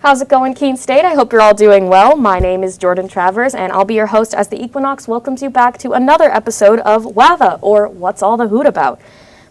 How's it going, Keene State? I hope you're all doing well. My name is Jordan Travers, and I'll be your host as the Equinox welcomes you back to another episode of WAVA, or What's All the Hoot About?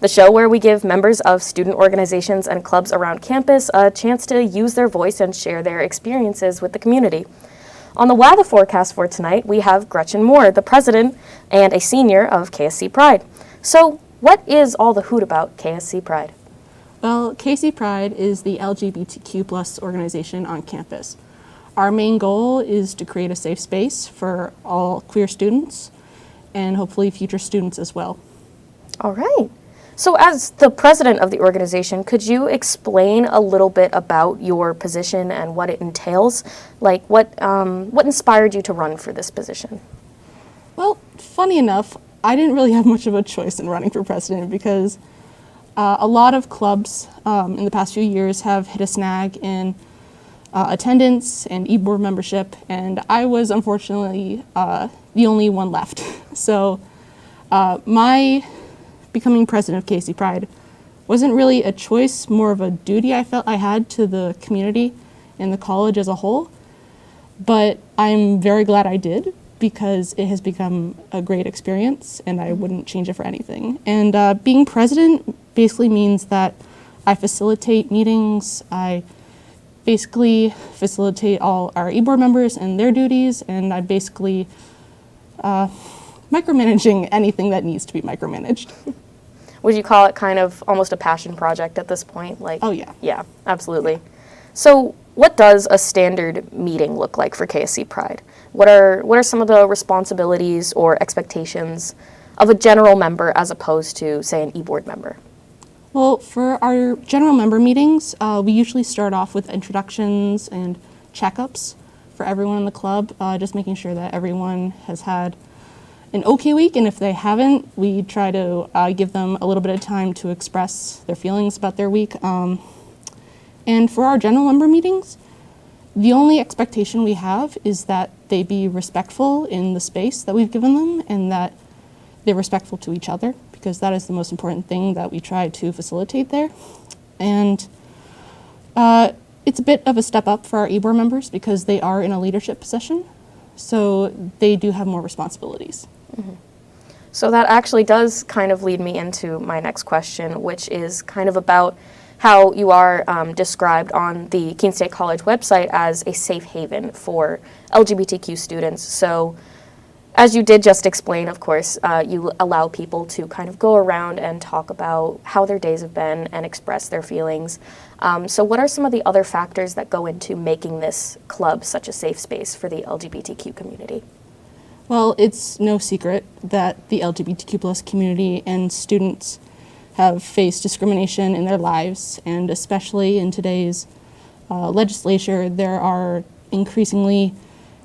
The show where we give members of student organizations and clubs around campus a chance to use their voice and share their experiences with the community. On the WAVA forecast for tonight, we have Gretchen Moore, the president and a senior of KSC Pride. So, what is all the hoot about KSC Pride? Well, KSC Pride is the LGBTQ plus organization on campus. Our main goal is to create a safe space for all queer students and hopefully future students as well. All right. So as the president of the organization, could you explain a little bit about your position and what it entails? Like what inspired you to run for this position? Well, funny enough, I didn't really have much of a choice in running for president because a lot of clubs in the past few years have hit a snag in attendance and e-board membership, and I was unfortunately the only one left. So my becoming president of KSC Pride wasn't really a choice, more of a duty I felt I had to the community and the college as a whole. But I'm very glad I did because it has become a great experience and I wouldn't change it for anything. And being president basically means that I facilitate meetings, I basically facilitate all our e-board members and their duties, and I basically micromanaging anything that needs to be micromanaged. Would you call it kind of almost a passion project at this point? Like, oh yeah. Yeah, absolutely. So what does a standard meeting look like for KSC Pride? What are some of the responsibilities or expectations of a general member as opposed to, say, an e-board member? Well, for our general member meetings, we usually start off with introductions and checkups for everyone in the club, just making sure that everyone has had an okay week, and if they haven't, we try to give them a little bit of time to express their feelings about their week. And for our general member meetings, the only expectation we have is that they be respectful in the space that we've given them and that they're respectful to each other, because that is the most important thing that we try to facilitate there. And it's a bit of a step up for our e-board members because they are in a leadership position, so they do have more responsibilities. Mm-hmm. So that actually does kind of lead me into my next question, which is kind of about how you are described on the Keene State College website as a safe haven for LGBTQ students. So as you did just explain, of course, you allow people to kind of go around and talk about how their days have been and express their feelings. So what are some of the other factors that go into making this club such a safe space for the LGBTQ community? Well, it's no secret that the LGBTQ plus community and students have faced discrimination in their lives, and especially in today's legislature, there are increasingly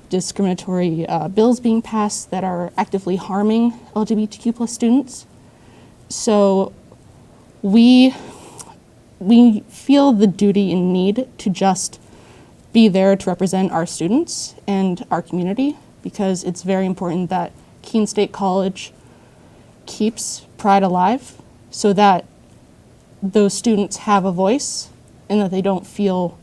discriminatory bills being passed that are actively harming LGBTQ plus students. So we feel the duty and need to just be there to represent our students and our community, because it's very important that Keene State College keeps Pride alive so that those students have a voice and that they don't feel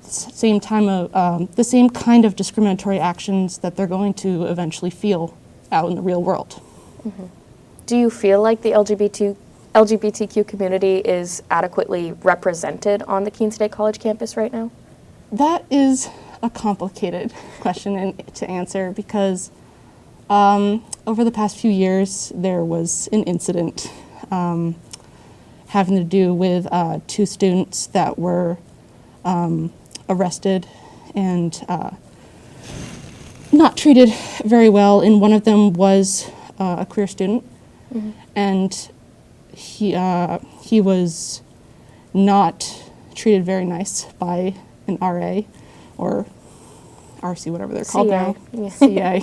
the same kind of discriminatory actions that they're going to eventually feel out in the real world. Mm-hmm. Do you feel like the LGBTQ community is adequately represented on the Keene State College campus right now? That is a complicated question to answer because over the past few years there was an incident having to do with two students that were arrested and not treated very well, and one of them was a queer student. Mm-hmm. And he was not treated very nice by an RA or RC, whatever they're called now, yeah. CA.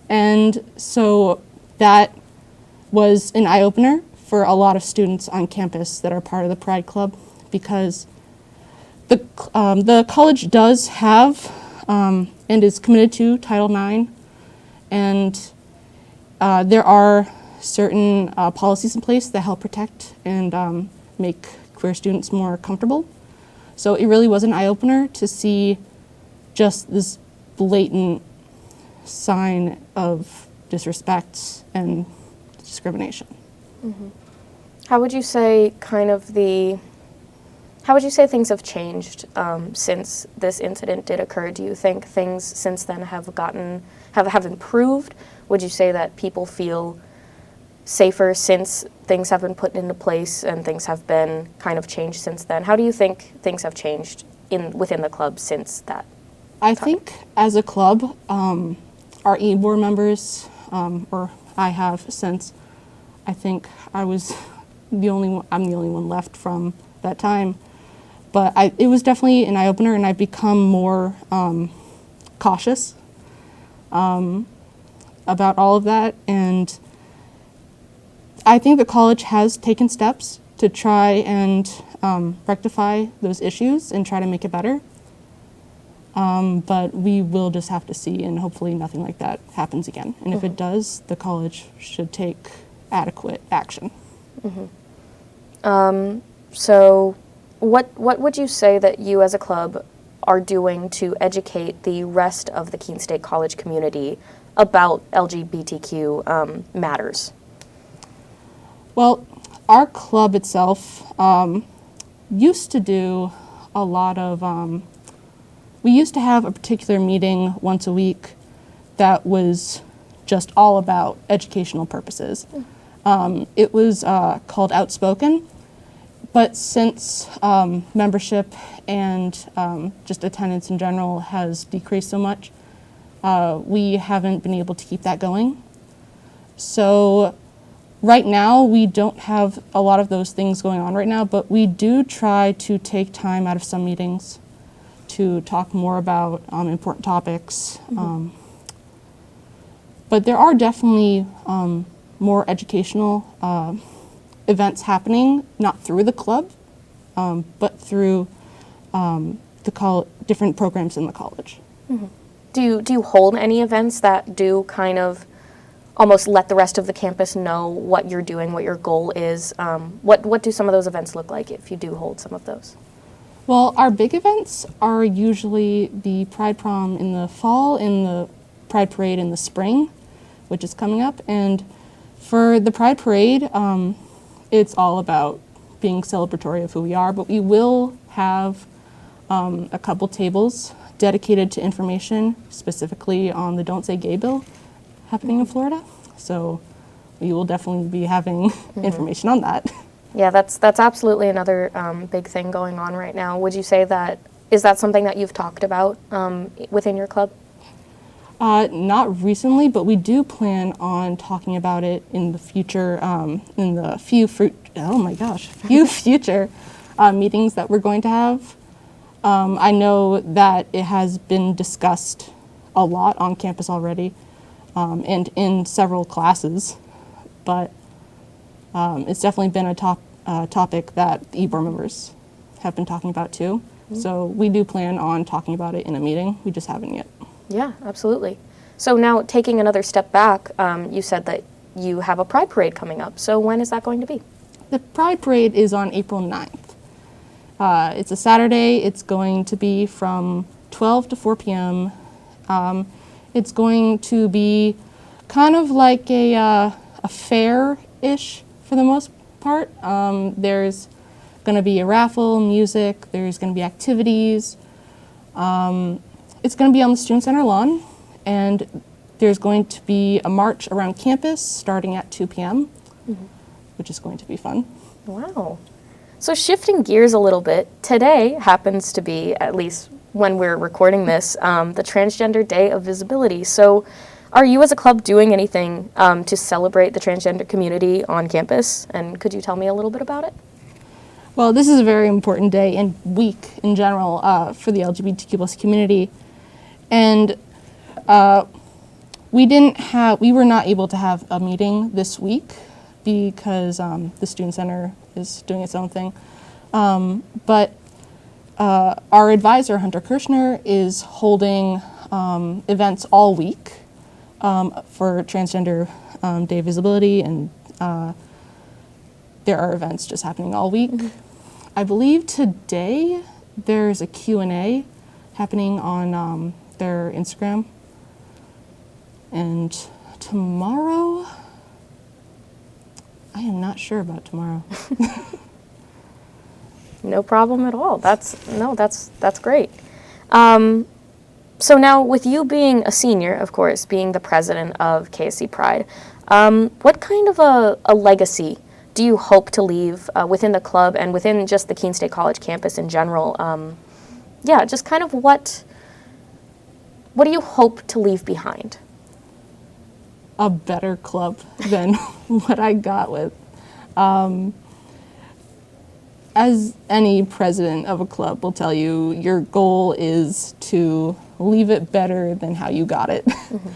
And so that was an eye-opener for a lot of students on campus that are part of the Pride Club, because the college does have and is committed to Title IX, and there are certain policies in place that help protect and make queer students more comfortable. So it really was an eye-opener to see just this blatant sign of disrespect and discrimination. How would you say how would you say things have changed since this incident did occur? Do you think things since then have improved? Would you say that people feel safer since things have been put into place and things have been kind of changed since then? How do you think things have changed within the club since that? I think as a club, our board members, or I have since, I think I'm the only one left from that time. But it was definitely an eye-opener, and I've become more cautious about all of that. And I think the college has taken steps to try and rectify those issues and try to make it better. But we will just have to see, and hopefully nothing like that happens again. And if it does, the college should take adequate action. So what would you say that you as a club are doing to educate the rest of the Keene State College community about LGBTQ matters? Well, our club itself used to do a lot of, we used to have a particular meeting once a week that was just all about educational purposes. It was called Outspoken, but since membership and just attendance in general has decreased so much, we haven't been able to keep that going. So right now, we don't have a lot of those things going on right now, but we do try to take time out of some meetings to talk more about important topics. But there are definitely more educational events happening, not through the club, but through different programs in the college. Do you hold any events that do kind of almost let the rest of the campus know what you're doing, what your goal is? What do some of those events look like if you do hold some of those? Well, our big events are usually the Pride Prom in the fall and the Pride Parade in the spring, which is coming up. And for the Pride Parade, it's all about being celebratory of who we are, but we will have a couple tables dedicated to information, specifically on the Don't Say Gay bill happening in Florida. So we will definitely be having information on that. Yeah, that's absolutely another big thing going on right now. Would you say is that something that you've talked about within your club? Not recently, but we do plan on talking about it in the future, in the few future meetings that we're going to have. I know that it has been discussed a lot on campus already, and in several classes, but it's definitely been a topic that the board members have been talking about too. So we do plan on talking about it in a meeting. We just haven't yet. Yeah, absolutely. So now taking another step back, you said that you have a Pride Parade coming up. So when is that going to be? The Pride Parade is on April 9th. It's a Saturday. It's going to be from 12 to 4 p.m. It's going to be kind of like a fair-ish for the most part. There's going to be a raffle, music, there's going to be activities. It's going to be on the Student Center lawn, and there's going to be a march around campus starting at 2 p.m., which is going to be fun. Wow. So shifting gears a little bit, today happens to be, at least when we're recording this, the Transgender Day of Visibility. So are you as a club doing anything to celebrate the transgender community on campus? And could you tell me a little bit about it? Well, this is a very important day and week in general for the LGBTQ+ community. And we were not able to have a meeting this week because the Student Center is doing its own thing. But our advisor, Hunter Kirshner, is holding events all week for Transgender Day of Visibility, and there are events just happening all week. I believe today there's a Q&A happening on their Instagram. And tomorrow, I am not sure about tomorrow. No problem at all. That's great. So now, with you being a senior, of course, being the president of KSC Pride, what kind of a legacy do you hope to leave within the club and within just the Keene State College campus in general? Just kind of what do you hope to leave behind? A better club than what I got with. As any president of a club will tell you, your goal is to leave it better than how you got it. Mm-hmm.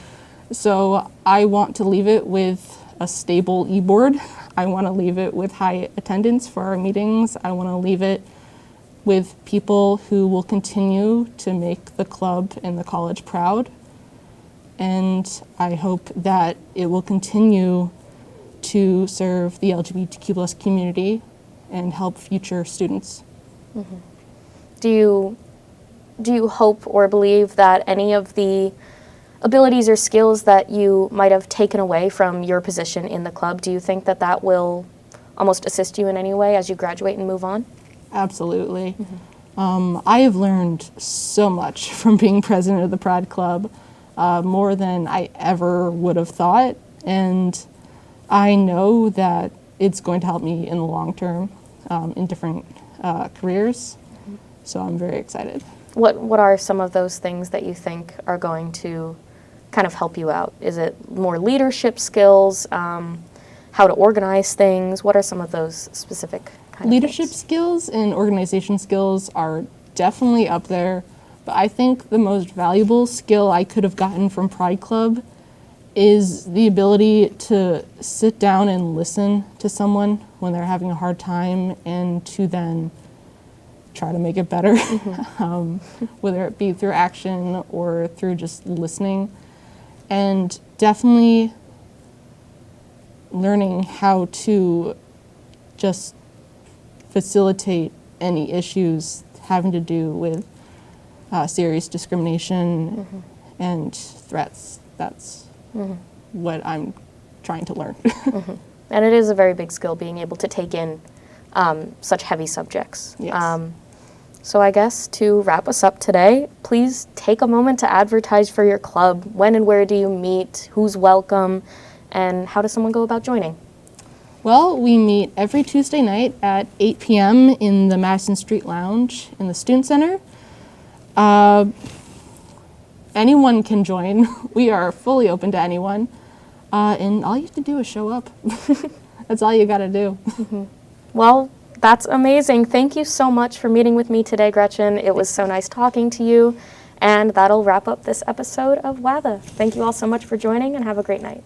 So I want to leave it with a stable e-board. I want to leave it with high attendance for our meetings. I want to leave it with people who will continue to make the club and the college proud. And I hope that it will continue to serve the LGBTQ+ community and help future students. Mm-hmm. Do you hope or believe that any of the abilities or skills that you might have taken away from your position in the club, do you think that will almost assist you in any way as you graduate and move on? Absolutely. Mm-hmm. I have learned so much from being president of the Pride Club, more than I ever would have thought, and I know that it's going to help me in the long term in different careers, so I'm very excited. What are some of those things that you think are going to kind of help you out? Is it more leadership skills, how to organize things? What are some of those specific kind Leadership of things? skills and organization skills are definitely up there, but I think the most valuable skill I could have gotten from Pride Club is the ability to sit down and listen to someone when they're having a hard time and to then try to make it better, mm-hmm. Whether it be through action or through just listening. And definitely learning how to just facilitate any issues having to do with serious discrimination, mm-hmm. and threats. That's mm-hmm. what I'm trying to learn. Mm-hmm. And it is a very big skill being able to take in such heavy subjects. Yes. So I guess to wrap us up today, please take a moment to advertise for your club. When and where do you meet? Who's welcome? And how does someone go about joining? Well, we meet every Tuesday night at 8 p.m. in the Madison Street Lounge in the Student Center. Anyone can join. We are fully open to anyone. And all you have to do is show up. That's all you got to do. Mm-hmm. Well, that's amazing. Thank you so much for meeting with me today, Gretchen. It was so nice talking to you. And that'll wrap up this episode of WATHA. Thank you all so much for joining, and have a great night.